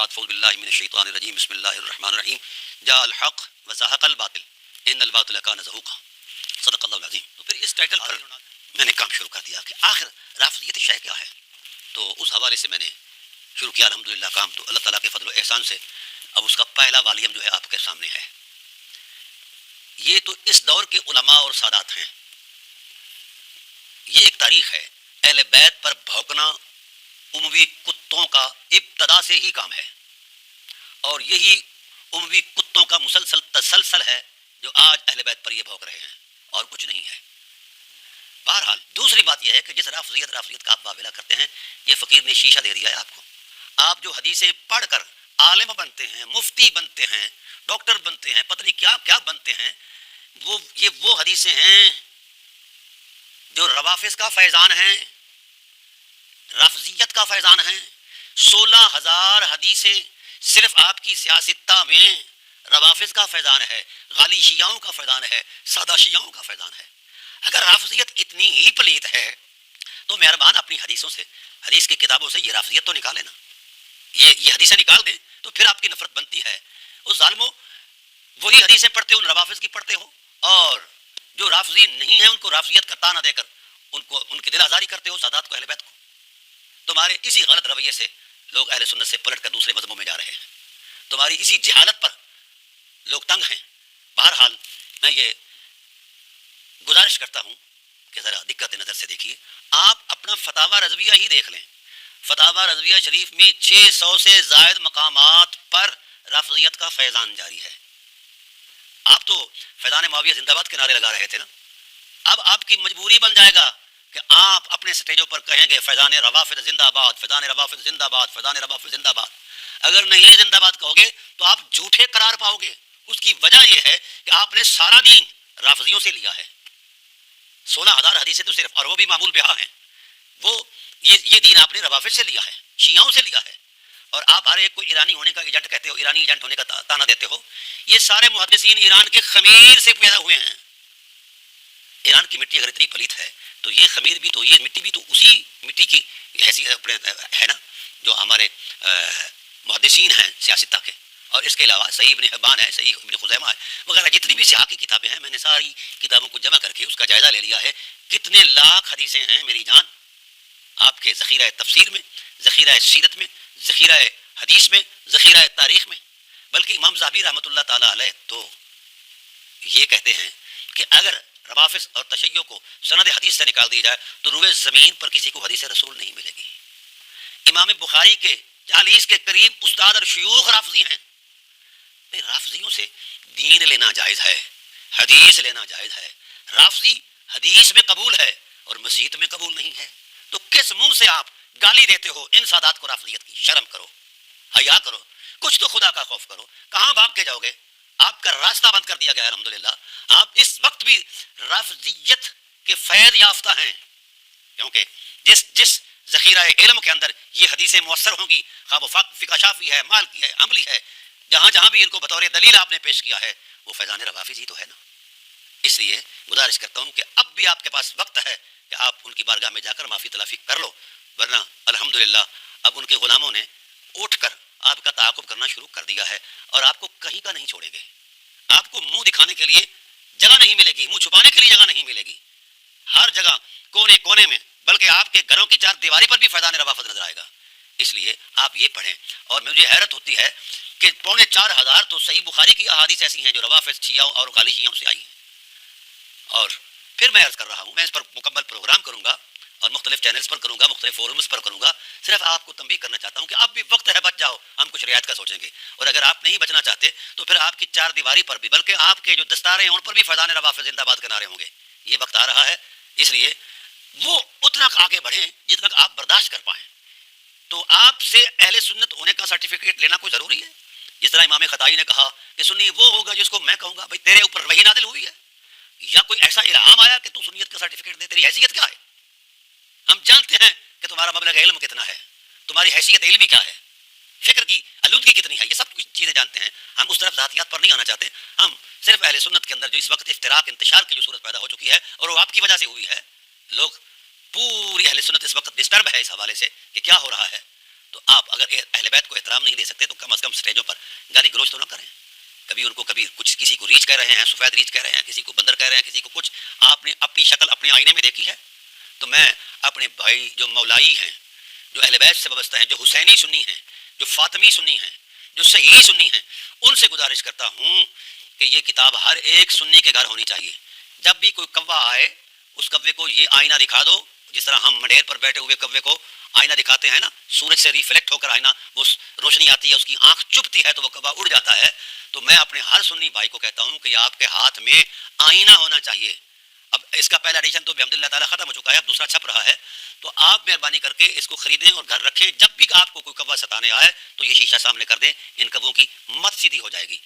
بعد فاعوذ باللہ من الشیطان الرجیم بسم اللہ الرحمن الرحیم جاء الحق وزهق الباطل ان الباطل کان زہوقا صدق اللہ العظیم. تو پھر اس ٹائٹل پر میں نے کام شروع کر دیا کہ آخر رافضیت شے کیا ہے. تو اس حوالے سے میں نے شروع کیا الحمدللہ کام. تو اللہ تعالیٰ کے فضل و احسان سے اب اس کا پہلا والیوم جو ہے آپ کے سامنے ہے. یہ تو اس دور کے علماء اور سادات ہیں. یہ ایک تاریخ ہے. اہل بیت پر بھونکنا اموی کتوں کا ابتدا سے ہی کام ہے، اور یہی اموی کتوں کا مسلسل تسلسل ہے جو آج اہل بیت پر یہ بھونک رہے ہیں، اور کچھ نہیں ہے. بہرحال دوسری بات یہ ہے کہ جس رافضیت کا آپ واویلا کرتے ہیں، یہ فقیر نے شیشہ دے دیا ہے آپ کو. آپ جو حدیثیں پڑھ کر عالم بنتے ہیں، مفتی بنتے ہیں، ڈاکٹر بنتے ہیں، پتہ نہیں کیا کیا بنتے ہیں، وہ حدیثیں ہیں جو روافض کا فیضان ہیں، رافضیت کا فیضان ہیں. 16,000 حدیثیں صرف آپ کی سیاستہ میں روافض کا فیضان ہے، غالی شیعوں کا فیضان ہے، سادہ شیعوں کا فیضان ہے. اگر رافضیت اتنی ہی پلیت ہے تو مہربان اپنی حدیثوں سے، حدیث کی کتابوں سے یہ رافضیت تو نکالے نا. یہ حدیثیں نکال دیں تو پھر آپ کی نفرت بنتی ہے. اس ظالموں وہی حدیثیں پڑھتے ہو، ان روافض کی پڑھتے ہو، اور جو رافضی نہیں ہیں ان کو رافضیت کا تانا دے کر ان کی دل آزاری کرتے ہو، سادات کو، اہل بیت کو. تمہارے اسی غلط رویے سے لوگ اہل سنت سے پلٹ کر دوسرے مذہبوں میں جا رہے ہیں. تمہاری اسی جہالت پر لوگ تنگ ہیں. بہرحال میں یہ گزارش کرتا ہوں کہ ذرا دقت نظر سے دیکھیے. آپ اپنا فتاوی رضویہ ہی دیکھ لیں. فتاوی رضویہ شریف میں 600 سے زائد مقامات پر رافضیت کا فیضان جاری ہے. آپ تو فیضان معاویہ زندہ باد کے نعرے لگا رہے تھے نا. اب آپ کی مجبوری بن جائے گا کہ آپ اپنے سٹیجوں پر کہیں گے فیضان روافض زندہ باد، فیضان روافض زندہ باد، فیضان روافض زندہ باد. اگر نہیں زندہ باد کہو گے تو آپ جھوٹے قرار پاؤ گے. اس کی وجہ یہ ہے کہ آپ نے سارا دین رافضیوں سے لیا ہے. 16,000 حدیثیں تو صرف، اور وہ بھی معمول بہا ہیں. یہ دین آپ نے روافض سے لیا ہے، شیعوں سے لیا ہے. اور آپ ہر ایک کو ایرانی ہونے کا ایجنٹ کہتے ہو، ایرانی ایجنٹ ہونے کا تانا دیتے ہو. یہ سارے محدثین ایران کے خمیر سے پیدا ہوئے ہیں. ایران کی مٹی اگر اتنی پلیت ہے تو یہ خمیر بھی تو، یہ مٹی بھی تو اسی مٹی کی حیثیت ہے نا جو ہمارے محدثین ہیں سیاستہ کے. اور اس کے علاوہ صحیح ابن حبان ہے، صحیح ابن خزیمہ ہے، وغیرہ جتنی بھی سیاق کی کتابیں ہیں. میں نے ساری کتابوں کو جمع کر کے اس کا جائزہ لے لیا ہے. کتنے لاکھ حدیثیں ہیں میری جان آپ کے ذخیرہ تفسیر میں، ذخیرہ سیرت میں، ذخیرہ حدیث میں، ذخیرہ تاریخ میں. بلکہ امام ذہبی رحمۃ اللہ تعالیٰ علیہ تو یہ کہتے ہیں کہ اگر روافض اور تشیع کو سند حدیث سے نکال دی جائے تو روئے زمین پر کسی کو حدیث رسول نہیں ملے گی. امام بخاری کے 40 کے قریب استاد اور شیوخ رافضی ہیں. رافضیوں سے دین لینا جائز ہے، حدیث لینا جائز ہے. رافضی حدیث میں قبول ہے اور مسیحت میں قبول نہیں ہے. تو کس منہ سے آپ گالی دیتے ہو ان سادات کو رافضیت کی؟ شرم کرو، حیا کرو، کچھ تو خدا کا خوف کرو. کہاں بھاگ کے جاؤ گے؟ آپ کا راستہ بند کر دیا گیا ہے الحمدللہ. آپ اس وقت بھی رافضیت کے فیض یافتہ ہیں، کیونکہ جس ذخیرہ علم کے اندر یہ حدیثیں مؤثر ہوں گی، خواہ وہ فقہ شافی ہے، مالکی ہے، عملی ہے، جہاں بھی ان کو بطور دلیل آپ نے پیش کیا ہے وہ فیضان روافض ہی تو ہے نا. اس لیے گزارش کرتا ہوں کہ اب بھی آپ کے پاس وقت ہے کہ آپ ان کی بارگاہ میں جا کر معافی تلافی کر لو، ورنہ الحمدللہ اب ان کے غلاموں نے اٹھ کر آپ کا تعاقب کرنا شروع کر دیا ہے، اور آپ کو کہیں کا نہیں چھوڑیں گے. آپ کو منہ دکھانے کے لیے جگہ نہیں ملے گی، منہ چھپانے کے لیے جگہ نہیں ملے گی. ہر جگہ کونے کونے میں، بلکہ آپ کے گھروں کی چار دیواری پر بھی فیضان روافض نظر آئے گا. اس لیے آپ یہ پڑھیں. اور مجھے حیرت ہوتی ہے کہ 4,500 تو صحیح بخاری کی احادیث ایسی ہیں جو روافض شیعوں اور غالی شیعوں سے آئی ہیں. اور پھر میں عرض کر رہا ہوں، میں اس پر مکمل پروگرام کروں گا اور مختلف چینلز پر کروں گا، مختلف فورمز پر کروں گا. صرف آپ کو تنبیہ کرنا چاہتا ہوں کہ اب بھی وقت ہے، بچ جاؤ، ہم کچھ رعایت کا سوچیں گے. اور اگر آپ نہیں بچنا چاہتے تو پھر آپ کی چار دیواری پر بھی، بلکہ آپ کے جو دستاریں ہیں ان پر بھی فیضان روافض زندہ باد کے نعرے ہوں گے. یہ وقت آ رہا ہے. اس لیے وہ اتنا آگے بڑھیں جتنا آپ برداشت کر پائیں. تو آپ سے اہل سنت ہونے کا سرٹیفکیٹ لینا کوئی ضروری ہے؟ جس طرح امام خطائی نے کہا کہ سنی وہ ہوگا جس کو میں کہوں گا بھائی تیرے اوپر وحی نازل ہوئی ہے، یا کوئی ایسا الہام آیا کہ تو سنیت کا سرٹیفکیٹ دے، تیری حیثیت کیا ہے؟ ہم جانتے ہیں کہ تمہارا مبلغ علم کتنا ہے، تمہاری حیثیت علمی کیا ہے، فکر کی آلودگی کتنی ہے، یہ سب کچھ چیزیں جانتے ہیں. ہم اس طرف ذاتیات پر نہیں آنا چاہتے. ہم صرف اہل سنت کے اندر جو اس وقت افتراق انتشار کی جو صورت پیدا ہو چکی ہے اور وہ آپ کی وجہ سے ہوئی ہے، لوگ پوری اہل سنت اس وقت ڈسٹرب ہے اس حوالے سے کہ کیا ہو رہا ہے. تو آپ اگر اہل بیت کو احترام نہیں دے سکتے تو کم از کم اسٹیجوں پر گالی گلوچ تو نہ کریں. کبھی ان کو کبھی کچھ کسی کو ریچھ کہہ رہے ہیں، سفید ریچھ کہہ رہے ہیں، کسی کو بندر کہہ رہے ہیں، کسی کو کچھ. آپ نے اپنی شکل اپنے آئینے میں دیکھی ہے؟ تو میں اپنے بھائی جو مولائی ہیں، جو اہل بیت سے وابستہ ہیں، جو حسینی سنی ہیں، جو فاطمی سنی ہیں، جو صحیح سنی ہیں، ان سے گزارش کرتا ہوں کہ یہ کتاب ہر ایک سنی کے گھر ہونی چاہیے. جب بھی کوئی کوا آئے اس کوے کو یہ آئینہ دکھا دو، جس طرح ہم منڈیر پر بیٹھے ہوئے کوے کو آئینہ دکھاتے ہیں نا، سورج سے ریفلیکٹ ہو کر آئینہ وہ روشنی آتی ہے، اس کی آنکھ چبھتی ہے تو وہ کوا اڑ جاتا ہے. تو میں اپنے ہر سنی بھائی کو کہتا ہوں کہ آپ کے ہاتھ میں آئینہ ہونا چاہیے. اب اس کا پہلا ایڈیشن تو بحمد اللہ تعالیٰ ختم ہو چکا ہے، اب دوسرا چھپ رہا ہے. تو آپ مہربانی کر کے اس کو خریدیں اور گھر رکھیں. جب بھی آپ کو کوئی کوا ستانے آئے تو یہ شیشہ سامنے کر دیں، ان کووں کی مت سیدھی ہو جائے گی.